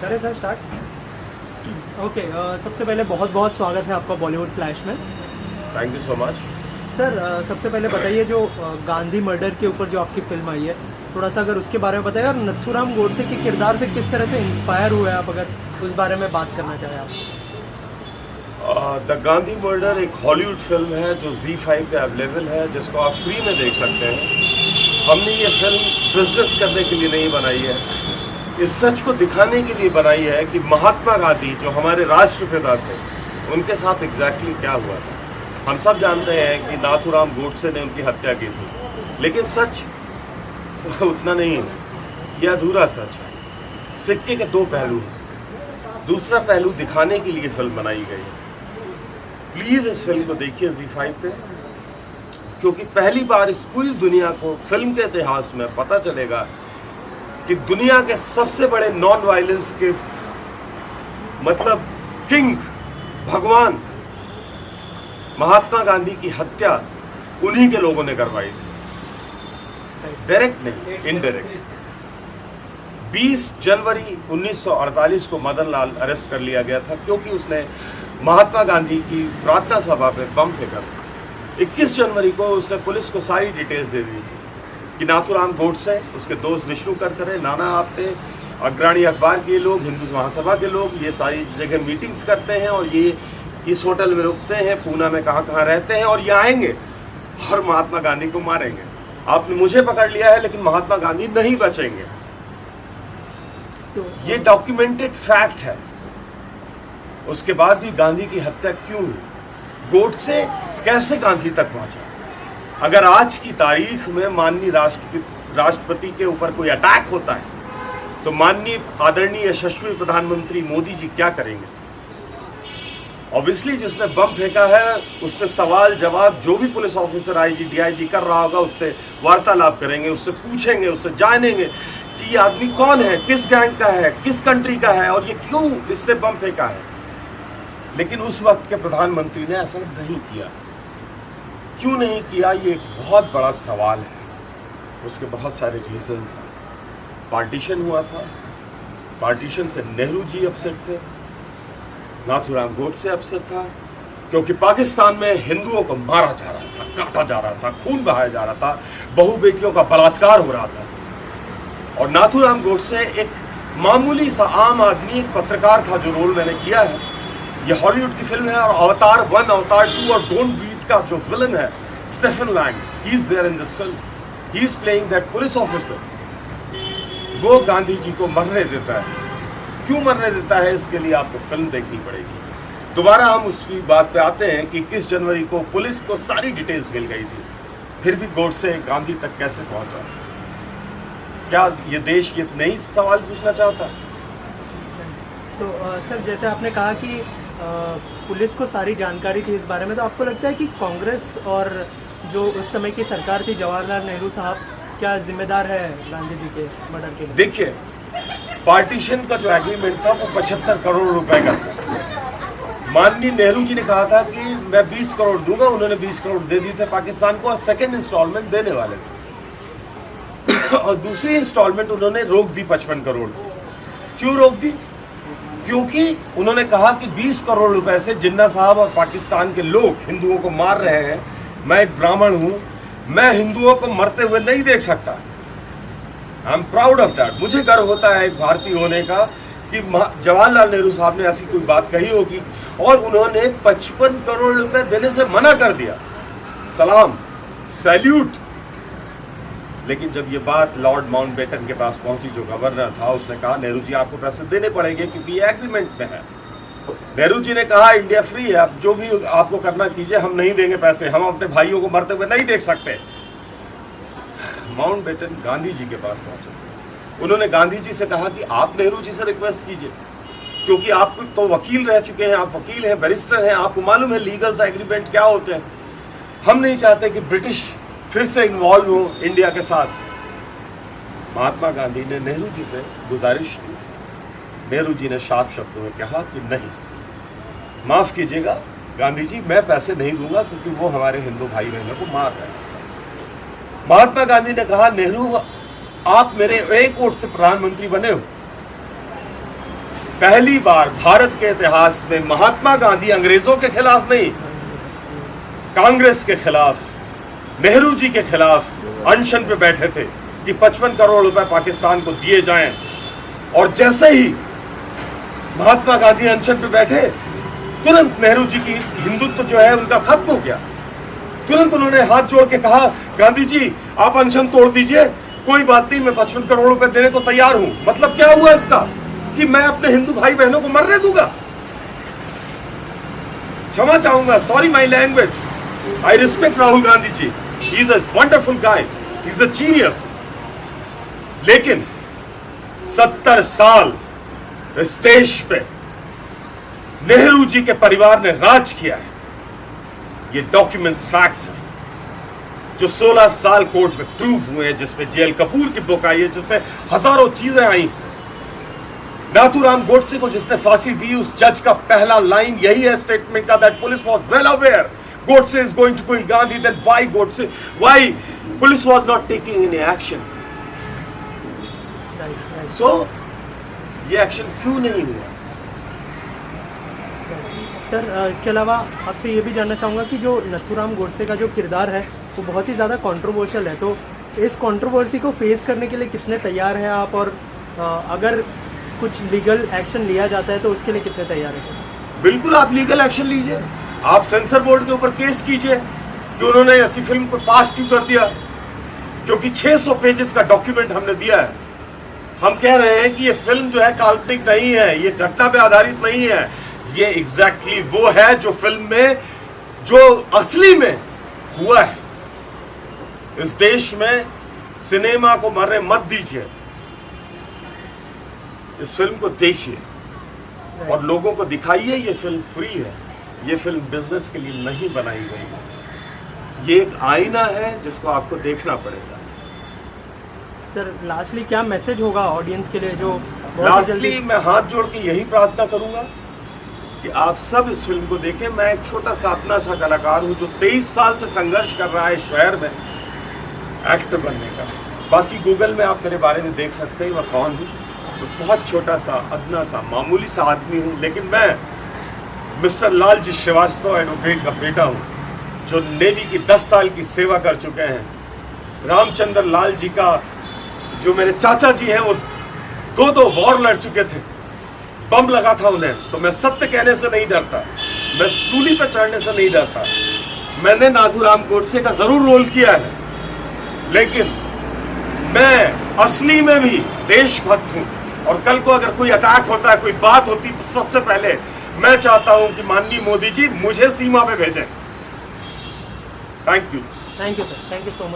करें sir start. Okay, सबसे पहले बहुत बहुत स्वागत है आपका बॉलीवुड फ्लैश में। Thank you so much. Sir सबसे पहले बताइए जो गांधी मर्डर के ऊपर जो आपकी फिल्म आई है, थोड़ा सा अगर उसके बारे में बताइए, और नथुराम गोडसे के किरदार से किस तरह से इंस्पायर हुए आप, अगर उस बारे में बात करना चाहें आप। द गांधी मर्डर एक हॉलीवुड फिल्म है जो Z5 पे अवेलेबल है, जिसको आप फ्री में देख सकते हैं। हमने ये फिल्म बिजनेस करने के लिए नहीं बनाई है, इस सच को दिखाने के लिए बनाई है कि महात्मा गांधी जो हमारे राष्ट्रपिता थे, उनके साथ एग्जैक्टली क्या हुआ था। हम सब जानते हैं कि नाथूराम गोडसे ने उनकी हत्या की थी, लेकिन सच उतना नहीं है, यह अधूरा सच है। सिक्के के दो पहलू हैं, दूसरा पहलू दिखाने के लिए फिल्म बनाई गई है। प्लीज इस फिल्म को देखिए Z5 पे, क्योंकि पहली बार इस पूरी दुनिया को फिल्म के इतिहास में पता चलेगा कि दुनिया के सबसे बड़े नॉन वायलेंस के मतलब किंग, भगवान महात्मा गांधी की हत्या उन्हीं के लोगों ने करवाई थी, डायरेक्ट नहीं, इनडायरेक्ट। 20 जनवरी 1948 को मदन लाल अरेस्ट कर लिया गया था, क्योंकि उसने महात्मा गांधी की प्रार्थना सभा पे बम फेंका था। 21 जनवरी को उसने पुलिस को सारी डिटेल्स दे दी थी कि नाथूराम गोडसे, उसके दोस्त विष्णु करकरे, नाना आप्टे, अग्रणी अखबार के लोग, हिंदू महासभा के लोग, ये सारी जगह मीटिंग्स करते हैं और ये इस होटल में रुकते हैं, पूना में कहाँ कहाँ रहते हैं, और ये आएंगे और महात्मा गांधी को मारेंगे। आपने मुझे पकड़ लिया है, लेकिन महात्मा गांधी नहीं बचेंगे। ये डॉक्यूमेंटेड फैक्ट है। उसके बाद भी गांधी की हत्या क्यों हुई, गोडसे कैसे गांधी तक पहुंचा। अगर आज की तारीख में माननीय राष्ट्रपति के ऊपर कोई अटैक होता है, तो माननीय आदरणीय यशस्वी प्रधानमंत्री मोदी जी क्या करेंगे। ऑब्वियसली जिसने बम फेंका है उससे सवाल जवाब जो भी पुलिस ऑफिसर, IG DIG कर रहा होगा, उससे वार्तालाप करेंगे, उससे पूछेंगे, उससे जानेंगे कि ये आदमी कौन है, किस गैंग का है, किस कंट्री का है, और ये क्यों इसने बम फेंका है। लेकिन उस वक्त के प्रधानमंत्री ने ऐसा नहीं किया। क्यों नहीं किया, ये एक बहुत बड़ा सवाल है। उसके बहुत सारे रीजंस हैं। पार्टीशन हुआ था, पार्टीशन से नेहरू जी अपसेट थे, नाथूराम गोडसे अपसेट था, क्योंकि पाकिस्तान में हिंदुओं को मारा जा रहा था, काटा जा रहा था, खून बहाया जा रहा था, बहु बेटियों का बलात्कार हो रहा था। और नाथूराम गोडसे एक मामूली सा आम आदमी, एक पत्रकार था, जो रोल मैंने किया है। ये हॉलीवुड की फिल्म है, और अवतार 1, अवतार 2 और डोंट ब्रीथ का जो विलन है Stephen Lang, he is there in this film, he is playing that police officer. वो गांधी जी को मरने देता है। क्यों मरने देता है, इसके लिए आपको फिल्म देखनी पड़ेगी। दोबारा हम उसी बात पे आते हैं कि 21 जनवरी को पुलिस को सारी डिटेल्स मिल गई थी, फिर भी गोडसे गांधी तक कैसे पहुंचा। क्या ये देश ये नहीं सवाल पूछना चाहता। तो सर जैसे आपने कहा कि पुलिस को सारी जानकारी थी इस बारे में, तो आपको लगता है कि कांग्रेस और जो उस समय की सरकार थी, जवाहरलाल नेहरू साहब, क्या जिम्मेदार है गांधी जी के मर्डर के लिए। देखिए, पार्टीशन का जो एग्रीमेंट था वो 75 करोड़ रुपए का था। माननीय नेहरू जी ने कहा था कि मैं 20 करोड़ दूंगा, उन्होंने 20 करोड़ दे दिए थे पाकिस्तान को, और सेकेंड इंस्टॉलमेंट देने वाले थे। और दूसरी इंस्टॉलमेंट उन्होंने रोक दी 55 करोड़। क्यों रोक दी, क्योंकि उन्होंने कहा कि 20 करोड़ रुपए से जिन्ना साहब और पाकिस्तान के लोग हिंदुओं को मार रहे हैं। मैं एक ब्राह्मण हूं, मैं हिंदुओं को मरते हुए नहीं देख सकता। I am proud of that. मुझे गर्व होता है एक भारतीय होने का कि जवाहरलाल नेहरू साहब ने ऐसी कोई बात कही होगी और उन्होंने 55 करोड़ रुपए देने से मना कर दिया। सलाम, सैल्यूट। लेकिन जब ये बात लॉर्ड माउंटबेटन के पास पहुंची, जो गवर्नर था, उसने कहा नेहरू जी आपको पैसे देने पड़ेंगे क्योंकि ये एग्रीमेंट में है। नेहरू जी ने कहा इंडिया फ्री है, आप जो भी आपको करना कीजिए, हम नहीं देंगे पैसे, हम अपने भाइयों को मरते हुए नहीं देख सकते। माउंटबेटन गांधी जी के पास पहुंचे, उन्होंने गांधी जी से कहा कि आप नेहरू जी से रिक्वेस्ट कीजिए, क्योंकि आप तो वकील रह चुके हैं, आप वकील हैं, बैरिस्टर हैं, आपको मालूम है लीगल एग्रीमेंट क्या होते हैं। हम नहीं चाहते कि ब्रिटिश फिर से इन्वॉल्व हो इंडिया के साथ। महात्मा गांधी ने नेहरू जी से गुजारिश की। नेहरू जी ने साफ शब्दों में कहा कि नहीं, माफ कीजिएगा गांधी जी, मैं पैसे नहीं दूंगा क्योंकि वो हमारे हिंदू भाई बहनों को मार रहे हैं। महात्मा गांधी ने कहा नेहरू, आप मेरे एक वोट से प्रधानमंत्री बने हो, पहली बार भारत के इतिहास में महात्मा गांधी अंग्रेजों के खिलाफ नहीं, कांग्रेस के खिलाफ, नेहरू जी के खिलाफ अनशन पे बैठे थे कि 55 करोड़ रुपए पाकिस्तान को दिए जाएं। और जैसे ही महात्मा गांधी अनशन पे बैठे, तुरंत नेहरू जी की हिंदुत्व जो है उनका खत्म हो गया। तुरंत उन्होंने हाथ जोड़ के कहा, गांधी जी आप अनशन तोड़ दीजिए, कोई बात नहीं, मैं 55 करोड़ रुपए देने को तैयार हूं। मतलब क्या हुआ इसका कि मैं अपने हिंदू भाई बहनों को मरने दूंगा। क्षमा चाहूंगा, sorry my language, I respect Rahul Gandhi ji, he is a wonderful guy, he is a genius. लेकिन 70 साल इस देश पे नेहरू जी के परिवार ने राज किया है। ये डॉक्यूमेंट्स फैक्ट्स हैं जो 16 साल कोर्ट में प्रूव हुए हैं, जिसमें जेएल कपूर की बुक आई है, जिसमें हजारों चीजें आई। नाथूराम गोडसे को जिसने फांसी दी, उस जज का पहला लाइन यही है स्टेटमेंट का, that police was well aware Godse is going to kill Gandhi, then why Godse? Why police was not taking any action? So ये एक्शन क्यों नहीं हुआ? सर इसके अलावा आपसे ये भी जानना चाहूँगा कि जो नथुराम गोडसे का जो किरदार है वो बहुत ही ज़्यादा कंट्रोवर्शियल है, तो इस कंट्रोवर्सी को फेस करने के लिए कितने तैयार हैं आप, और अगर कुछ लीगल एक्शन लिया जाता है तो उसके लिए कितने तैयार हैं सर? बिल्कुल आप लीगल एक्शन लीजिए, आप सेंसर बोर्ड के ऊपर केस कीजिए कि उन्होंने ऐसी फिल्म को पास क्यों कर दिया, क्योंकि 600 पेजेस का डॉक्यूमेंट हमने दिया है। हम कह रहे हैं कि ये फिल्म जो है काल्पनिक नहीं है, ये घटना पे आधारित नहीं है, ये एग्जैक्टली वो है जो फिल्म में, जो असली में हुआ है। इस देश में सिनेमा को मरने मत दीजिए, इस फिल्म को देखिए और लोगों को दिखाइए ये फिल्म फ्री है, ये फिल्म बिजनेस के लिए नहीं बनाई गई है, ये एक आईना है जिसको आपको देखना पड़ेगा। सर लास्टली क्या मैसेज होगा ऑडियंस के लिए, जो लास्टली मैं हाथ जोड़ के यही प्रार्थना करूंगा कि आप सब इस फिल्म को देखें। मैं एक छोटा सा अपना सा कलाकार हूं जो 23 साल से संघर्ष कर रहा है शहर में एक्टर बनने का। बाकी गूगल में आप मेरे बारे में देख सकते हैं मैं कौन हूँ। तो बहुत छोटा सा अदना सा मामूली सा आदमी हूँ, लेकिन मैं मिस्टर लालजी श्रीवास्तव एडवोकेट का बेटा हूँ जो नेवी की 10 साल की सेवा कर चुके हैं। रामचंद्र लाल जी का जो मेरे चाचा जी हैं वो 2 वॉर लड़ चुके थे, बम लगा था उन्हें, तो मैं सत्य कहने से नहीं डरता, मैं सूली पर चढ़ने से नहीं डरता। मैंने नाथूराम गोडसे का जरूर रोल किया है, लेकिन मैं असली में भी देशभक्त हूं। और कल को अगर कोई अटैक होता है, कोई बात होती, तो सबसे पहले मैं चाहता हूं कि माननीय मोदी जी मुझे सीमा पे भेजें। Thank you sir, thank you so much.